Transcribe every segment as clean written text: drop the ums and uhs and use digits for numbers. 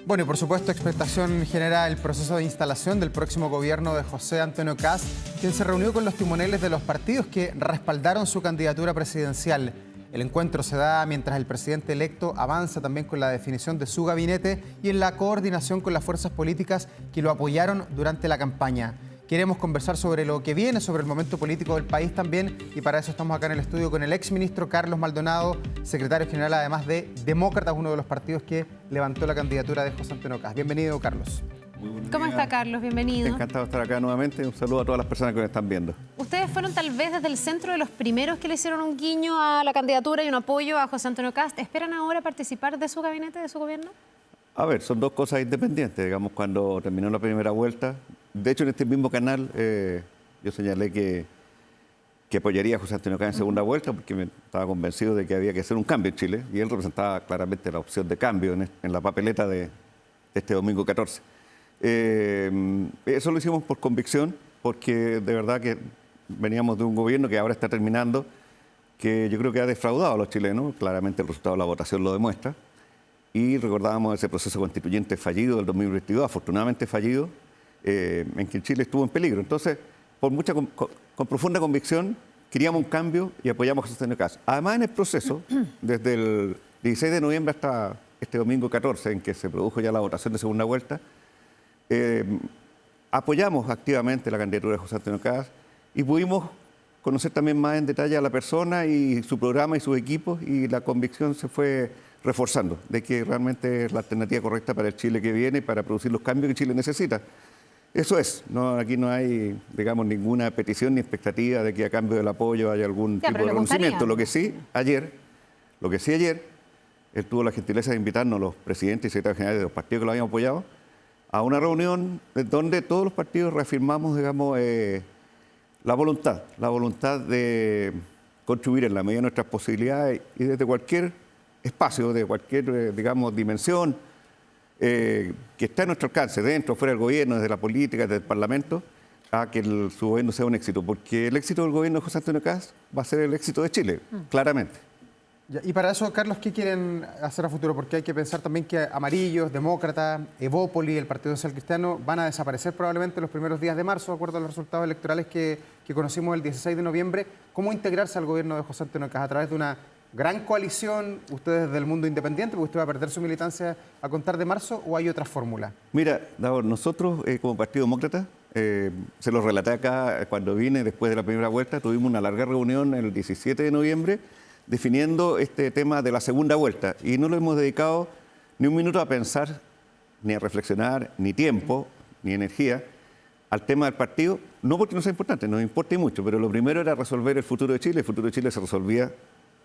Bueno, y por supuesto, expectación genera el proceso de instalación del próximo gobierno de José Antonio Kast, quien se reunió con los timoneles de los partidos que respaldaron su candidatura presidencial. El encuentro se da mientras el presidente electo avanza también con la definición de su gabinete y en la coordinación con las fuerzas políticas que lo apoyaron durante la campaña. Queremos conversar sobre lo que viene, sobre el momento político del país también, y para eso estamos acá en el estudio con el exministro Carlos Maldonado, secretario general además de Demócratas, uno de los partidos que levantó la candidatura de José Antonio Kast. Bienvenido, Carlos. ¿Cómo está, Carlos? Bienvenido. Encantado de estar acá nuevamente. Un saludo a todas las personas que nos están viendo. Ustedes fueron tal vez desde el centro de los primeros que le hicieron un guiño a la candidatura y un apoyo a José Antonio Kast. ¿Esperan ahora participar de su gabinete, de su gobierno? A ver, son dos cosas independientes. Digamos, cuando terminó la primera vuelta, de hecho en este mismo canal yo señalé que apoyaría a José Antonio Kast en segunda vuelta porque me estaba convencido de que había que hacer un cambio en Chile y él representaba claramente la opción de cambio en la papeleta de este domingo 14. Eso lo hicimos por convicción, porque de verdad que veníamos de un gobierno que ahora está terminando, que yo creo que ha defraudado a los chilenos, claramente el resultado de la votación lo demuestra, y recordábamos ese proceso constituyente fallido del 2022, afortunadamente fallido, en que Chile estuvo en peligro. Entonces, con profunda convicción, queríamos un cambio y apoyamos a José Antonio Kast. Además, en el proceso, desde el 16 de noviembre hasta este domingo 14, en que se produjo ya la votación de segunda vuelta, apoyamos activamente la candidatura de José Antonio Kast y pudimos conocer también más en detalle a la persona y su programa y sus equipos, y la convicción se fue reforzando de que realmente es la alternativa correcta para el Chile que viene, para producir los cambios que Chile necesita. Eso es, aquí no hay, digamos, ninguna petición ni expectativa de que a cambio del apoyo haya algún tipo de reconocimiento. Lo que sí ayer, él tuvo la gentileza de invitarnos, los presidentes y secretarios generales de los partidos que lo habían apoyado, a una reunión donde todos los partidos reafirmamos, digamos, la voluntad de contribuir en la medida de nuestras posibilidades y desde cualquier espacio, de cualquier, digamos, dimensión que está a nuestro alcance, dentro o fuera del gobierno, desde la política, desde el Parlamento, a que su gobierno sea un éxito, porque el éxito del gobierno de José Antonio Kast va a ser el éxito de Chile, claramente. Y para eso, Carlos, ¿qué quieren hacer a futuro? Porque hay que pensar también que Amarillos, Demócratas, Evópoli, el Partido Social Cristiano van a desaparecer probablemente los primeros días de marzo, de acuerdo a los resultados electorales que conocimos el 16 de noviembre. ¿Cómo integrarse al gobierno de José Antonio Kast? ¿A través de una gran coalición, ustedes del mundo independiente, porque usted va a perder su militancia a contar de marzo, o hay otra fórmula? Mira, Davor, nosotros como Partido Demócrata, se lo relaté acá cuando vine después de la primera vuelta, tuvimos una larga reunión el 17 de noviembre definiendo este tema de la segunda vuelta, y no lo hemos dedicado ni un minuto a pensar, ni a reflexionar, ni tiempo, ni energía al tema del partido, no porque no sea importante, nos importa y mucho, pero lo primero era resolver el futuro de Chile. El futuro de Chile se resolvía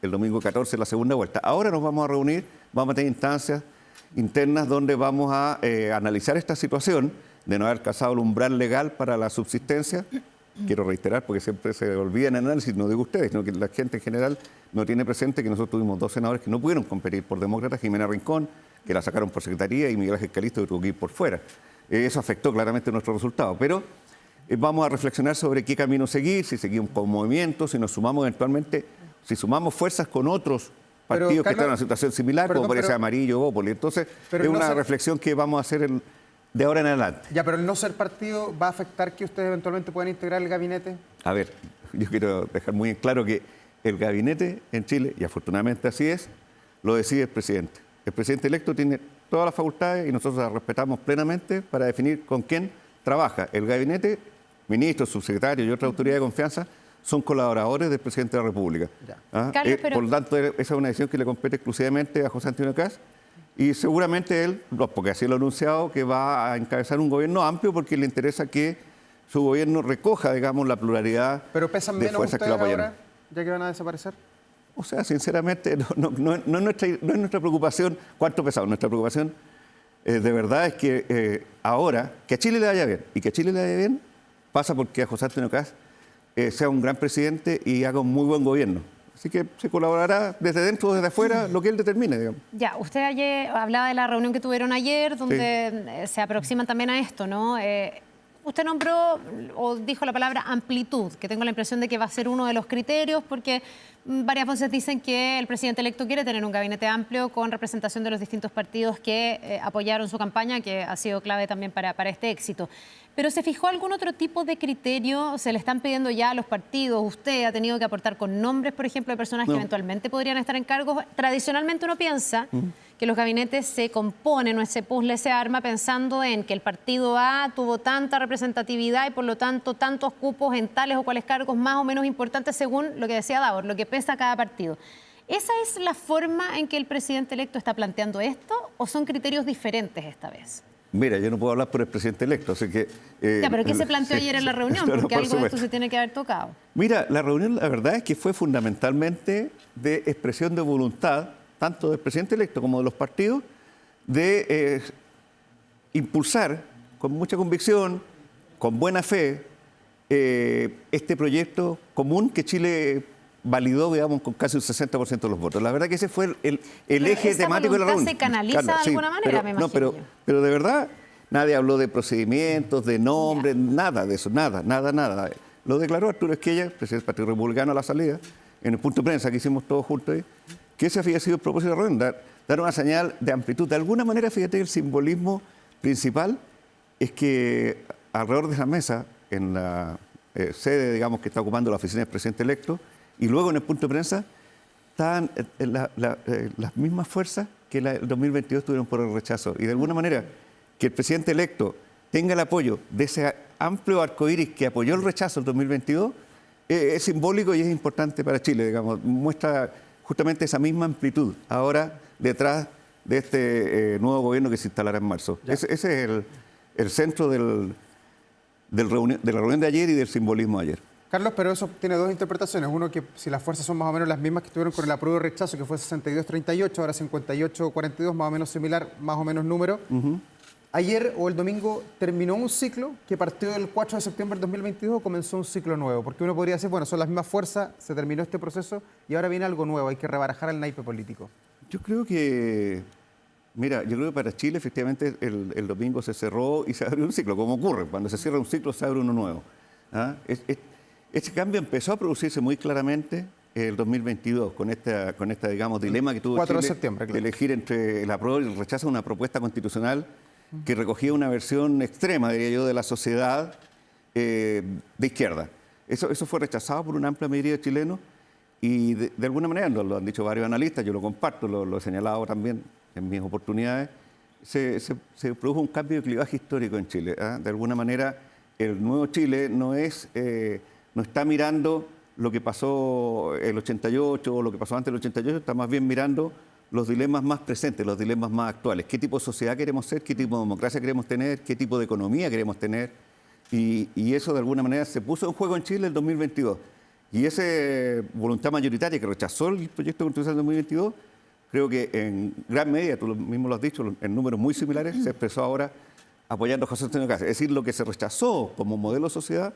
el domingo 14 en la segunda vuelta. Ahora nos vamos a reunir, vamos a tener instancias internas donde vamos a analizar esta situación de no haber alcanzado el umbral legal para la subsistencia. Quiero reiterar, porque siempre se olvida en el análisis, no digo ustedes, sino que la gente en general no tiene presente que nosotros tuvimos dos senadores que no pudieron competir por Demócratas, Jimena Rincón, que la sacaron por secretaría, y Miguel Ángel Calisto, que tuvo que ir por fuera. Eso afectó claramente nuestro resultado, pero vamos a reflexionar sobre qué camino seguir, si seguimos con movimientos, si nos sumamos eventualmente, si sumamos fuerzas con otros partidos que están en una situación similar, como puede ser Amarillo o Opoli. Entonces, es una reflexión que vamos a hacer de ahora en adelante. Ya, pero el no ser partido va a afectar que ustedes eventualmente puedan integrar el gabinete. A ver, yo quiero dejar muy en claro que el gabinete en Chile, y afortunadamente así es, lo decide el presidente. El presidente electo tiene todas las facultades y nosotros las respetamos plenamente para definir con quién trabaja. El gabinete, ministros, subsecretarios y otras autoridades de confianza son colaboradores del presidente de la República. Carlos, por lo tanto, esa es una decisión que le compete exclusivamente a José Antonio Kast. Y seguramente él, porque así lo ha anunciado, que va a encabezar un gobierno amplio porque le interesa que su gobierno recoja, digamos, la pluralidad de fuerzas que lo apoyan. Ahora, ya que van a desaparecer? O sea, sinceramente, no es nuestra preocupación cuánto pesamos. Nuestra preocupación de verdad es que ahora, que a Chile le vaya bien, y que a Chile le vaya bien, pasa porque a José Antonio Kast sea un gran presidente y haga un muy buen gobierno. Así que se colaborará desde dentro o desde afuera, lo que él determine, digamos. Ya, usted ayer hablaba de la reunión que tuvieron ayer, donde se aproximan también a esto, ¿no? Usted nombró o dijo la palabra amplitud, que tengo la impresión de que va a ser uno de los criterios, porque varias voces dicen que el presidente electo quiere tener un gabinete amplio con representación de los distintos partidos que apoyaron su campaña, que ha sido clave también para este éxito. ¿Pero se fijó algún otro tipo de criterio? ¿Se le están pidiendo ya a los partidos? ¿Usted ha tenido que aportar con nombres, por ejemplo, de personas que eventualmente podrían estar en cargos? Tradicionalmente uno piensa que los gabinetes se componen, o ese puzzle se arma pensando en que el partido A tuvo tanta representatividad y por lo tanto tantos cupos en tales o cuales cargos más o menos importantes según lo que decía Davor, lo que pesa cada partido. ¿Esa es la forma en que el presidente electo está planteando esto o son criterios diferentes esta vez? Mira, yo no puedo hablar por el presidente electo, así que... Ya, pero ¿qué se planteó ayer en la reunión? Claro, porque por algo de supuesto. esto se tiene que haber tocado. Mira, la reunión, la verdad es que fue fundamentalmente de expresión de voluntad, tanto del presidente electo como de los partidos, de impulsar con mucha convicción, con buena fe, este proyecto común que Chile validó, digamos, con casi un 60% de los votos. La verdad que ese fue el eje temático de la reunión. ¿Se canaliza de alguna manera, me imagino? No, pero de verdad, nadie habló de procedimientos, de nombres, nada de eso, nada. Lo declaró Arturo Esquella, presidente del Partido Republicano, a la salida, en el punto de prensa que hicimos todos juntos ahí, que ese había sido el propósito de la reunión, dar una señal de amplitud. De alguna manera, fíjate, el simbolismo principal es que alrededor de esa mesa, en la sede, digamos, que está ocupando la oficina del presidente electo, y luego en el punto de prensa, estaban las mismas fuerzas que el 2022 tuvieron por el rechazo. Y de alguna manera, que el presidente electo tenga el apoyo de ese amplio arcoíris que apoyó el rechazo el 2022, es simbólico y es importante para Chile, digamos. Muestra justamente esa misma amplitud ahora detrás de este nuevo gobierno que se instalará en marzo. Ese es el centro de la reunión de ayer y del simbolismo de ayer. Carlos, pero eso tiene dos interpretaciones. Uno, que si las fuerzas son más o menos las mismas que estuvieron con el apruebo y rechazo, que fue 62-38, ahora 58-42, más o menos similar, más o menos número. Ayer o el domingo terminó un ciclo que partió del 4 de septiembre del 2022 o comenzó un ciclo nuevo. Porque uno podría decir, bueno, son las mismas fuerzas, se terminó este proceso y ahora viene algo nuevo, hay que rebarajar el naipe político. Yo creo que para Chile efectivamente el domingo se cerró y se abrió un ciclo, como ocurre. Cuando se cierra un ciclo se abre uno nuevo. Este cambio empezó a producirse muy claramente el 2022 con esta digamos, dilema que tuvo 4 de Chile septiembre, claro, de elegir entre el apruebo y el rechazo de una propuesta constitucional que recogía una versión extrema, diría yo, de la sociedad de izquierda. Eso fue rechazado por una amplia mayoría de chilenos y de alguna manera, lo han dicho varios analistas, yo lo comparto, lo he señalado también en mis oportunidades, se produjo un cambio de clivaje histórico en Chile. De alguna manera, el nuevo Chile no está mirando lo que pasó el 88 o lo que pasó antes del 88, está más bien mirando los dilemas más presentes, los dilemas más actuales. ¿Qué tipo de sociedad queremos ser? ¿Qué tipo de democracia queremos tener? ¿Qué tipo de economía queremos tener? Y eso de alguna manera se puso en juego en Chile en el 2022. Y esa voluntad mayoritaria que rechazó el proyecto constitucional del 2022, creo que en gran medida, tú mismo lo has dicho, en números muy similares, se expresó ahora apoyando a José Antonio Cast. Es decir, lo que se rechazó como modelo de sociedad,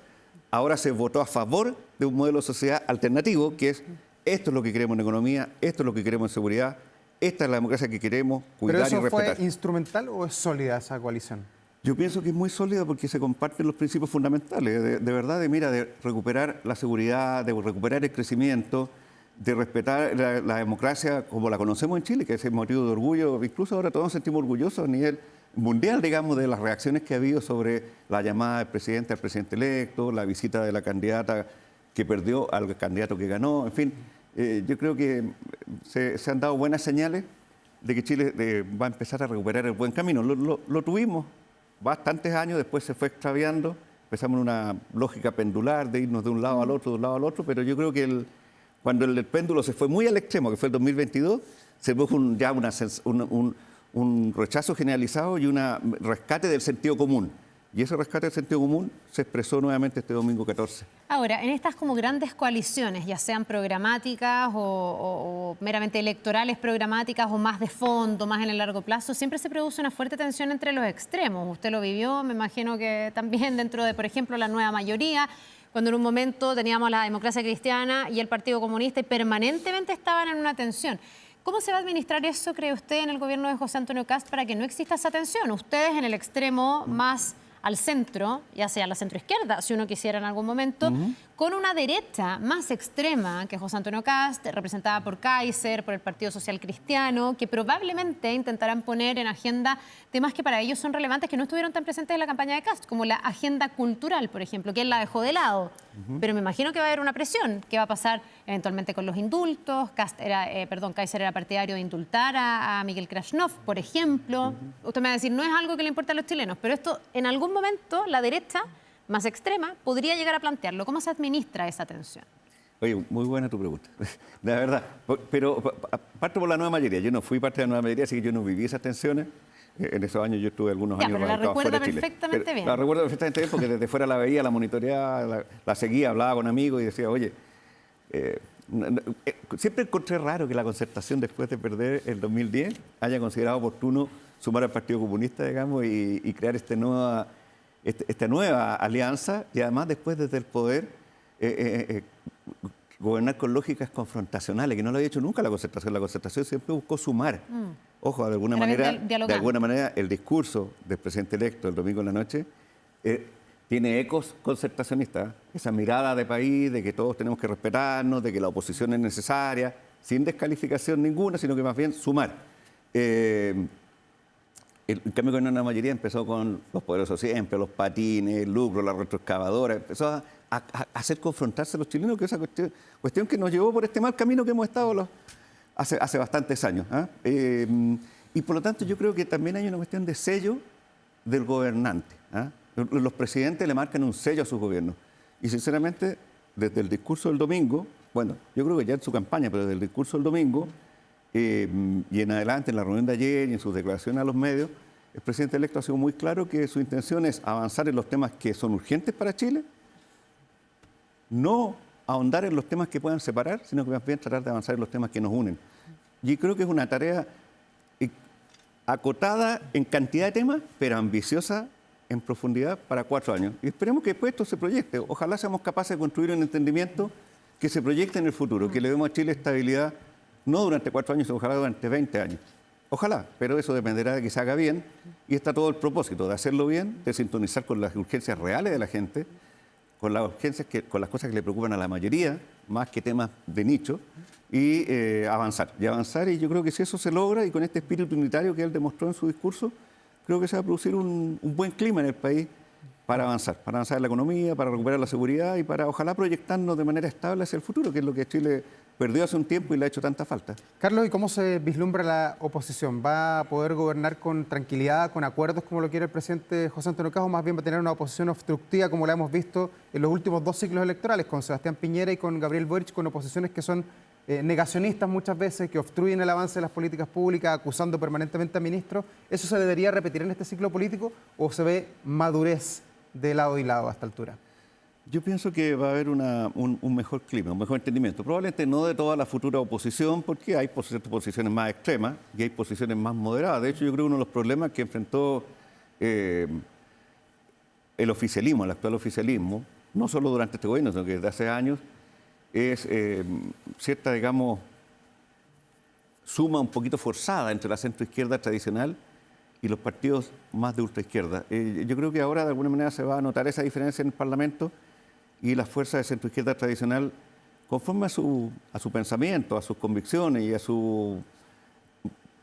ahora se votó a favor de un modelo de sociedad alternativo, que es esto es lo que queremos en economía, esto es lo que queremos en seguridad, esta es la democracia que queremos cuidar y respetar. ¿Pero eso fue instrumental o es sólida esa coalición? Yo pienso que es muy sólida porque se comparten los principios fundamentales, de verdad, de recuperar la seguridad, de recuperar el crecimiento, de respetar la democracia como la conocemos en Chile, que es el motivo de orgullo. Incluso ahora todos nos sentimos orgullosos a nivel mundial, digamos, de las reacciones que ha habido sobre la llamada del presidente al presidente electo, la visita de la candidata que perdió al candidato que ganó, en fin. Yo creo que se han dado buenas señales de que Chile va a empezar a recuperar el buen camino. Lo tuvimos bastantes años, después se fue extraviando, empezamos en una lógica pendular de irnos de un lado al otro, pero yo creo que cuando el péndulo se fue muy al extremo, que fue el 2022, se produjo un rechazo generalizado y un rescate del sentido común. Y ese rescate del sentido común se expresó nuevamente este domingo 14. Ahora, en estas como grandes coaliciones, ya sean programáticas o meramente electorales programáticas o más de fondo, más en el largo plazo, siempre se produce una fuerte tensión entre los extremos. Usted lo vivió, me imagino que también dentro de, por ejemplo, la nueva mayoría, cuando en un momento teníamos la democracia cristiana y el Partido Comunista y permanentemente estaban en una tensión. ¿Cómo se va a administrar eso, cree usted, en el gobierno de José Antonio Cast para que no exista esa tensión? Ustedes en el extremo más al centro, ya sea la centroizquierda, si uno quisiera en algún momento, con una derecha más extrema que José Antonio Kast, representada por Kaiser, por el Partido Social Cristiano, que probablemente intentarán poner en agenda temas que para ellos son relevantes, que no estuvieron tan presentes en la campaña de Kast, como la agenda cultural, por ejemplo, que él la dejó de lado. Pero me imagino que va a haber una presión. ¿Qué va a pasar eventualmente con los indultos? Kaiser era partidario de indultar a Miguel Krasnov, por ejemplo. Usted me va a decir, no es algo que le importa a los chilenos, pero esto en algún momento la derecha más extrema podría llegar a plantearlo. ¿Cómo se administra esa tensión? Oye, muy buena tu pregunta, la verdad. Pero parto por la nueva mayoría. Yo no fui parte de la nueva mayoría, así que yo no viví esas tensiones. En esos años yo estuve algunos años pero la radicado fuera recuerda de Chile. perfectamente bien. La recuerdo perfectamente bien porque desde fuera la veía, la monitoreaba, la seguía, hablaba con amigos y decía, oye, siempre encontré raro que la Concertación, después de perder el 2010, haya considerado oportuno sumar al Partido Comunista, digamos, y crear esta nueva alianza, y además después desde el poder gobernar con lógicas confrontacionales, que no lo había hecho nunca la Concertación. La Concertación siempre buscó sumar. Ojo, de alguna manera el discurso del presidente electo el domingo en la noche tiene ecos concertacionistas. Esa mirada de país, de que todos tenemos que respetarnos, de que la oposición es necesaria, sin descalificación ninguna, sino que más bien sumar. En cambio, con una mayoría empezó con los poderosos siempre, los patines, el lucro, la retroexcavadora, empezó a hacer confrontarse a los chilenos, que es esa cuestión que nos llevó por este mal camino que hemos estado hace bastantes años. Y por lo tanto yo creo que también hay una cuestión de sello del gobernante. Los presidentes le marcan un sello a sus gobiernos. Y sinceramente, desde el discurso del domingo, bueno, yo creo que ya en su campaña, pero desde el discurso del domingo y en adelante, en la reunión de ayer y en sus declaraciones a los medios, el presidente electo ha sido muy claro que su intención es avanzar en los temas que son urgentes para Chile, no ahondar en los temas que puedan separar, sino que más bien tratar de avanzar en los temas que nos unen. Y creo que es una tarea acotada en cantidad de temas, pero ambiciosa en profundidad para 4 años. Y esperemos que después esto se proyecte. Ojalá seamos capaces de construir un entendimiento que se proyecte en el futuro, que le demos a Chile estabilidad, no durante 4 años, sino ojalá durante 20 años. Ojalá, pero eso dependerá de que se haga bien, y está todo el propósito de hacerlo bien, de sintonizar con las urgencias reales de la gente, con las urgencias, con las cosas que le preocupan a la mayoría, más que temas de nicho, y avanzar. Y yo creo que si eso se logra, y con este espíritu unitario que él demostró en su discurso, creo que se va a producir un buen clima en el país para avanzar en la economía, para recuperar la seguridad y para ojalá proyectarnos de manera estable hacia el futuro, que es lo que Chile perdió hace un tiempo y le ha hecho tanta falta. Carlos, ¿y cómo se vislumbra la oposición? ¿Va a poder gobernar con tranquilidad, con acuerdos como lo quiere el presidente José Antonio Kast, o más bien va a tener una oposición obstructiva como la hemos visto en los últimos 2 ciclos electorales, con Sebastián Piñera y con Gabriel Boric, con oposiciones que son negacionistas muchas veces, que obstruyen el avance de las políticas públicas, acusando permanentemente a ministros? ¿Eso se debería repetir en este ciclo político o se ve madurez de lado y lado a esta altura? Yo pienso que va a haber un mejor clima, un mejor entendimiento. Probablemente no de toda la futura oposición, porque hay posiciones más extremas y hay posiciones más moderadas. De hecho, yo creo que uno de los problemas que enfrentó el oficialismo, el actual oficialismo, no solo durante este gobierno, sino que desde hace años, es cierta, digamos, suma un poquito forzada entre la centroizquierda tradicional y los partidos más de ultraizquierda. Yo creo que ahora de alguna manera se va a notar esa diferencia en el Parlamento, y las fuerzas de centroizquierda tradicional, conforme a su pensamiento, a sus convicciones y a su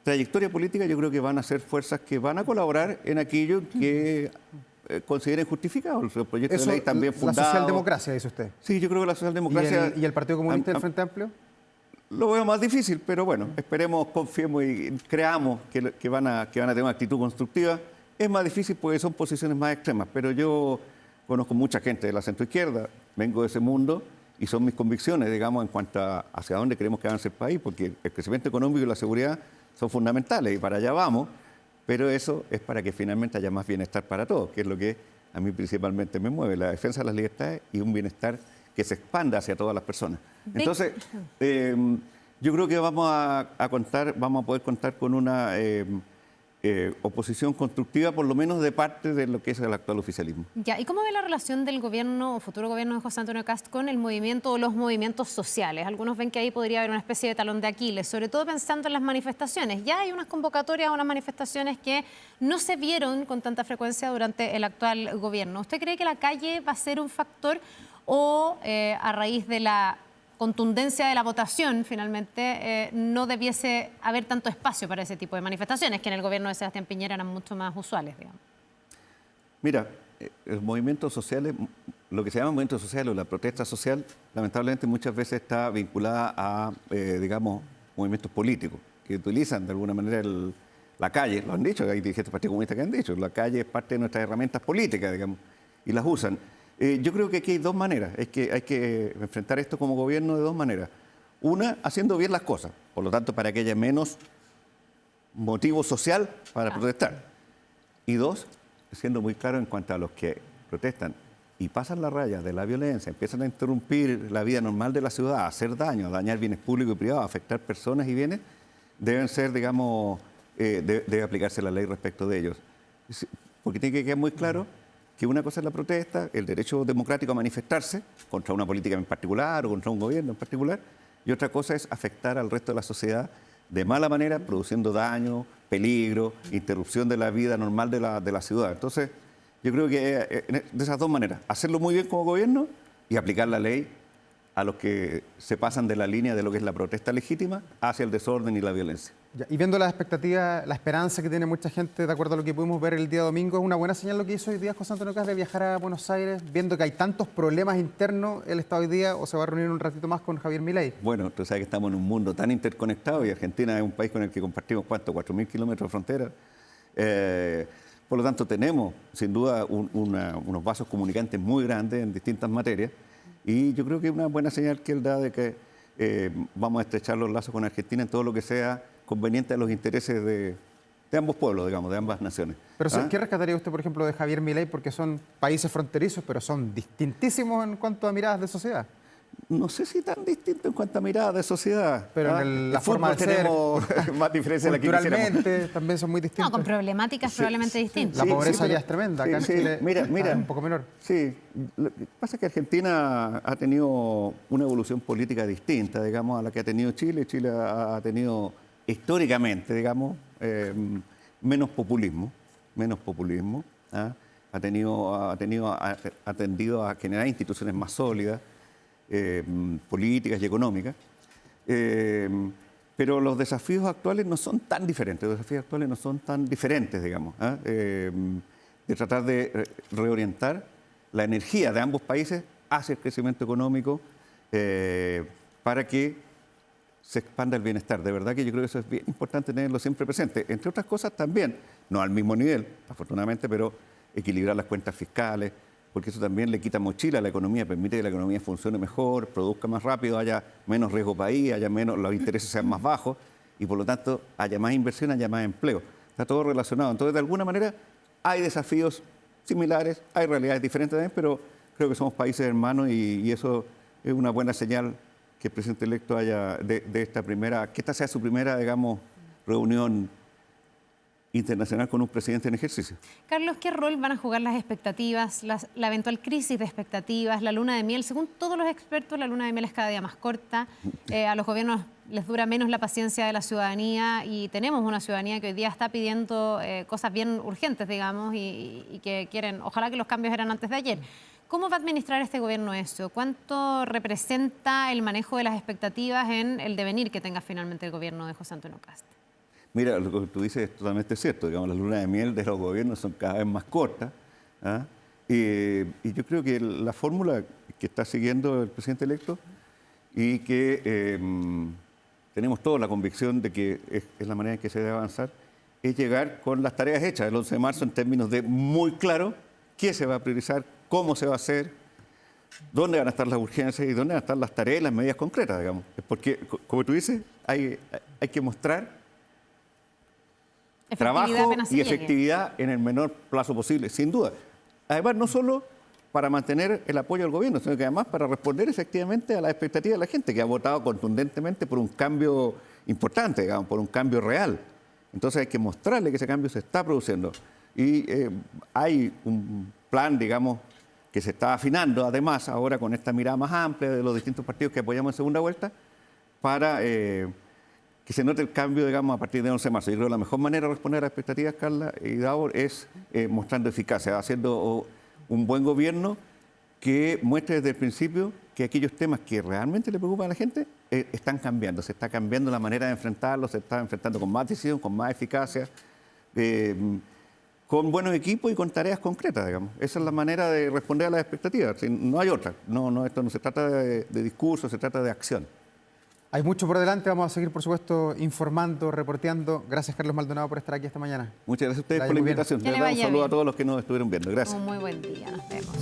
trayectoria política, yo creo que van a ser fuerzas que van a colaborar en aquello que consideren justificado. Los proyectos de ley también fundados. La socialdemocracia, dice usted. Sí, yo creo que la socialdemocracia... ¿Y el Partido Comunista del Frente Amplio? Lo veo más difícil, pero bueno, esperemos, confiemos y creamos que van a tener una actitud constructiva. Es más difícil porque son posiciones más extremas, pero yo conozco mucha gente de la centroizquierda, vengo de ese mundo y son mis convicciones, digamos, en cuanto a hacia dónde queremos que avance el país, porque el crecimiento económico y la seguridad son fundamentales y para allá vamos, pero eso es para que finalmente haya más bienestar para todos, que es lo que a mí principalmente me mueve, la defensa de las libertades y un bienestar que se expanda hacia todas las personas. Entonces, yo creo que vamos a poder contar con una oposición constructiva, por lo menos de parte de lo que es el actual oficialismo. Ya, ¿y cómo ve la relación del gobierno o futuro gobierno de José Antonio Kast con el movimiento o los movimientos sociales? Algunos ven que ahí podría haber una especie de talón de Aquiles, sobre todo pensando en las manifestaciones. Ya hay unas convocatorias a unas manifestaciones que no se vieron con tanta frecuencia durante el actual gobierno. ¿Usted cree que la calle va a ser un factor o a raíz de la contundencia de la votación, finalmente, no debiese haber tanto espacio para ese tipo de manifestaciones, que en el gobierno de Sebastián Piñera eran mucho más usuales, digamos? Mira, los movimientos sociales, lo que se llama movimiento social o la protesta social, lamentablemente muchas veces está vinculada a, digamos, movimientos políticos, que utilizan de alguna manera la calle, lo han dicho, hay dirigentes del Partido Comunista que han dicho, la calle es parte de nuestras herramientas políticas, digamos, y las usan. Yo creo que aquí hay dos maneras, hay que enfrentar esto como gobierno de dos maneras. Una, haciendo bien las cosas, por lo tanto, para que haya menos motivo social para protestar. Y dos, siendo muy claro en cuanto a los que protestan y pasan la raya de la violencia, empiezan a interrumpir la vida normal de la ciudad, a hacer daño, a dañar bienes públicos y privados, a afectar personas y bienes, deben ser, digamos, debe aplicarse la ley respecto de ellos. Porque tiene que quedar muy claro que una cosa es la protesta, el derecho democrático a manifestarse contra una política en particular o contra un gobierno en particular, y otra cosa es afectar al resto de la sociedad de mala manera, produciendo daño, peligro, interrupción de la vida normal de la ciudad. Entonces, yo creo que de esas dos maneras, hacerlo muy bien como gobierno y aplicar la ley a los que se pasan de la línea de lo que es la protesta legítima hacia el desorden y la violencia. Ya, y viendo las expectativas, la esperanza que tiene mucha gente, de acuerdo a lo que pudimos ver el día domingo, ¿es una buena señal lo que hizo hoy día José Antonio Kast de viajar a Buenos Aires, viendo que hay tantos problemas internos? ¿Él está hoy día o se va a reunir un ratito más con Javier Milei? Bueno, tú sabes que estamos en un mundo tan interconectado y Argentina es un país con el que compartimos, ¿cuánto? 4.000 kilómetros de frontera. Por lo tanto, tenemos, sin duda, unos vasos comunicantes muy grandes en distintas materias. Y yo creo que es una buena señal que él da de que vamos a estrechar los lazos con Argentina en todo lo que sea conveniente a los intereses de ambos pueblos, digamos, de ambas naciones. Pero ¿qué rescataría usted, por ejemplo, de Javier Milei? Porque son países fronterizos, pero son distintísimos en cuanto a miradas de sociedad. No sé si tan distinto en cuanto a miradas de sociedad. Pero en la forma de tenemos más diferencias de la que quisiéramos. Culturalmente también son muy distintos. No, con problemáticas probablemente distintas. La pobreza pero, ya es tremenda. Acá en Chile mira, es un poco menor. Sí, lo que pasa es que Argentina ha tenido una evolución política distinta, digamos, a la que ha tenido Chile. Chile ha tenido históricamente, digamos, menos populismo. ¿Ah? Ha tendido a generar instituciones más sólidas, políticas y económicas. Pero los desafíos actuales no son tan diferentes, digamos, ¿ah? De tratar de reorientar la energía de ambos países hacia el crecimiento económico para que se expanda el bienestar. De verdad que yo creo que eso es bien importante tenerlo siempre presente. Entre otras cosas también, no al mismo nivel, afortunadamente, pero equilibrar las cuentas fiscales, porque eso también le quita mochila a la economía, permite que la economía funcione mejor, produzca más rápido, haya menos riesgo país, los intereses sean más bajos y por lo tanto haya más inversión, haya más empleo. Está todo relacionado. Entonces, de alguna manera, hay desafíos similares, hay realidades diferentes también, pero creo que somos países hermanos y eso es una buena señal que el presidente electo haya de esta primera, que esta sea su primera, digamos, reunión internacional con un presidente en ejercicio. Carlos, ¿qué rol van a jugar las expectativas, la eventual crisis de expectativas, la luna de miel? Según todos los expertos, la luna de miel es cada día más corta, a los gobiernos les dura menos la paciencia de la ciudadanía y tenemos una ciudadanía que hoy día está pidiendo cosas bien urgentes, digamos, y que quieren, ojalá que los cambios eran antes de ayer. ¿Cómo va a administrar este gobierno eso? ¿Cuánto representa el manejo de las expectativas en el devenir que tenga finalmente el gobierno de José Antonio Kast? Mira, lo que tú dices es totalmente cierto. Digamos, las lunas de miel de los gobiernos son cada vez más cortas. ¿Ah? Y yo creo que la fórmula que está siguiendo el presidente electo y que tenemos toda la convicción de que es la manera en que se debe avanzar, es llegar con las tareas hechas el 11 de marzo en términos de muy claro qué se va a priorizar, cómo se va a hacer, dónde van a estar las urgencias y dónde van a estar las tareas y las medidas concretas, digamos. Porque, como tú dices, hay que mostrar trabajo y efectividad en el menor plazo posible, sin duda. Además, no solo para mantener el apoyo al gobierno, sino que además para responder efectivamente a las expectativas de la gente que ha votado contundentemente por un cambio importante, digamos, por un cambio real. Entonces hay que mostrarle que ese cambio se está produciendo. Y hay un plan, digamos, que se está afinando, además, ahora con esta mirada más amplia de los distintos partidos que apoyamos en segunda vuelta, para que se note el cambio, digamos, a partir de 11 de marzo. Yo creo que la mejor manera de responder a las expectativas, Carla y Davor, es mostrando eficacia, haciendo un buen gobierno que muestre desde el principio que aquellos temas que realmente le preocupan a la gente están cambiando. Se está cambiando la manera de enfrentarlos, se está enfrentando con más decisión, con más eficacia, con buenos equipos y con tareas concretas, digamos. Esa es la manera de responder a las expectativas. No hay otra. Esto no se trata de discurso, se trata de acción. Hay mucho por delante, vamos a seguir, por supuesto, informando, reporteando. Gracias, Carlos Maldonado, por estar aquí esta mañana. Muchas gracias a ustedes por la invitación. Les damos un saludo a todos los que nos estuvieron viendo. Gracias. Un muy buen día. Nos vemos.